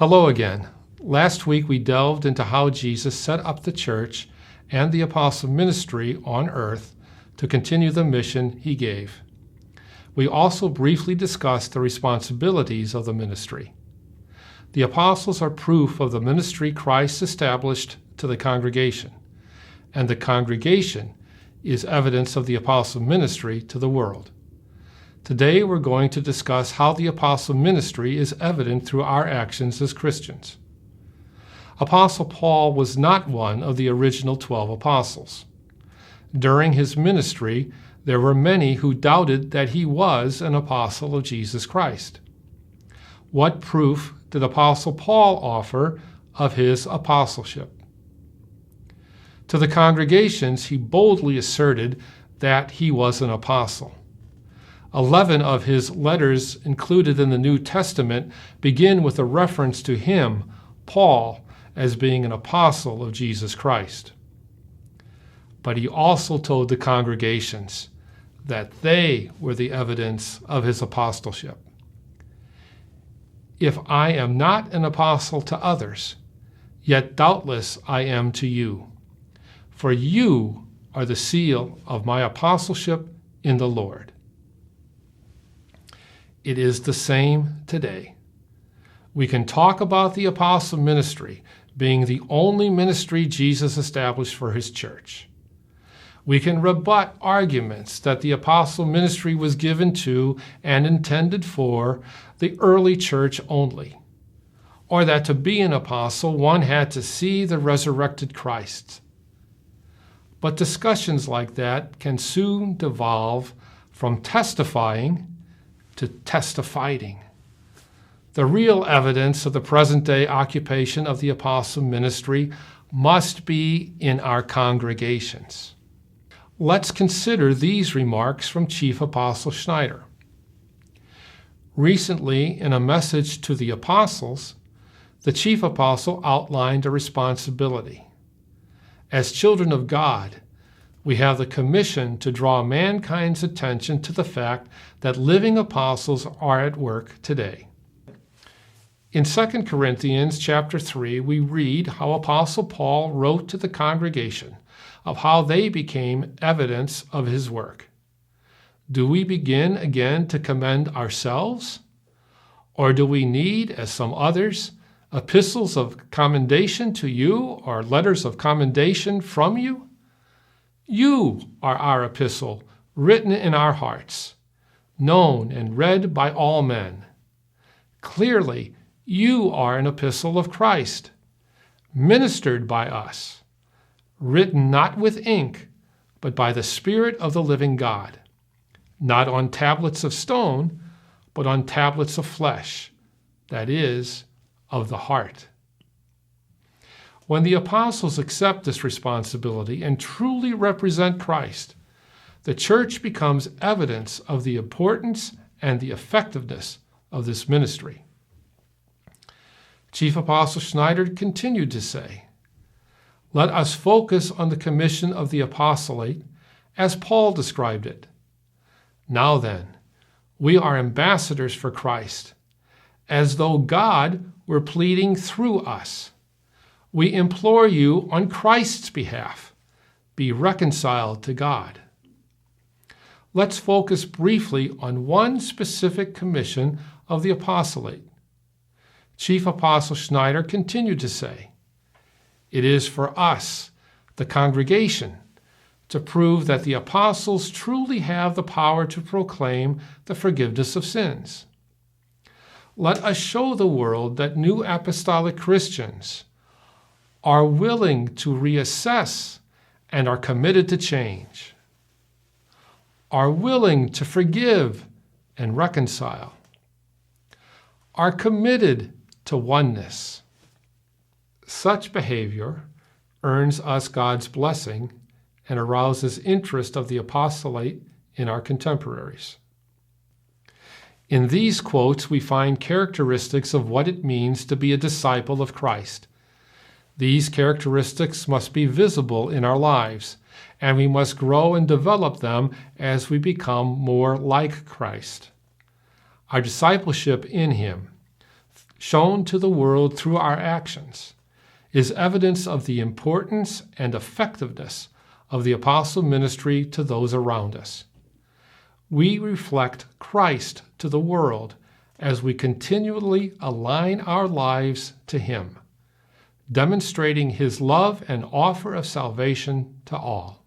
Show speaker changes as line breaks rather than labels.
Hello again. Last week we delved into how Jesus set up the church and the apostle ministry on earth to continue the mission he gave. We also briefly discussed the responsibilities of the ministry. The apostles are proof of the ministry Christ established to the congregation, and the congregation is evidence of the apostle ministry to the world. Today we're going to discuss how the apostle ministry is evident through our actions as Christians. Apostle Paul was not one of the original 12 apostles. During his ministry, there were many who doubted that he was an apostle of Jesus Christ. What proof did Apostle Paul offer of his apostleship? To the congregations, he boldly asserted that he was an apostle. 11 of his letters included in the New Testament begin with a reference to him, Paul, as being an apostle of Jesus Christ. But he also told the congregations that they were the evidence of his apostleship. If I am not an apostle to others, yet doubtless I am to you, for you are the seal of my apostleship in the Lord. It is the same today. We can talk about the apostle ministry being the only ministry Jesus established for his church. We can rebut arguments that the apostle ministry was given to and intended for the early church only, or that to be an apostle one had to see the resurrected Christ. But discussions like that can soon devolve from testifying to testifying. The real evidence of the present-day occupation of the apostle ministry must be in our congregations. Let's consider these remarks from Chief Apostle Schneider. Recently, in a message to the apostles, the chief apostle outlined a responsibility. As children of God, we have the commission to draw mankind's attention to the fact that living apostles are at work today. In 2 Corinthians chapter 3, we read how Apostle Paul wrote to the congregation of how they became evidence of his work. Do we begin again to commend ourselves? Or do we need, as some others, epistles of commendation to you or letters of commendation from you? You are our epistle, written in our hearts, known and read by all men. Clearly, you are an epistle of Christ, ministered by us, written not with ink, but by the Spirit of the living God, not on tablets of stone, but on tablets of flesh, that is, of the heart. When the apostles accept this responsibility and truly represent Christ, the church becomes evidence of the importance and the effectiveness of this ministry. Chief Apostle Schneider continued to say, "Let us focus on the commission of the apostolate as Paul described it. Now then, we are ambassadors for Christ, as though God were pleading through us. We implore you on Christ's behalf, be reconciled to God." Let's focus briefly on one specific commission of the apostolate. Chief Apostle Schneider continued to say, "It is for us, the congregation, to prove that the apostles truly have the power to proclaim the forgiveness of sins. Let us show the world that new apostolic Christians are willing to reassess and are committed to change, are willing to forgive and reconcile, are committed to oneness. Such behavior earns us God's blessing and arouses interest of the apostolate in our contemporaries." In these quotes, we find characteristics of what it means to be a disciple of Christ. These characteristics must be visible in our lives, and we must grow and develop them as we become more like Christ. Our discipleship in him shown to the world through our actions, is evidence of the importance and effectiveness of the apostle ministry to those around us. We reflect Christ to the world as we continually align our lives to Him, demonstrating His love and offer of salvation to all.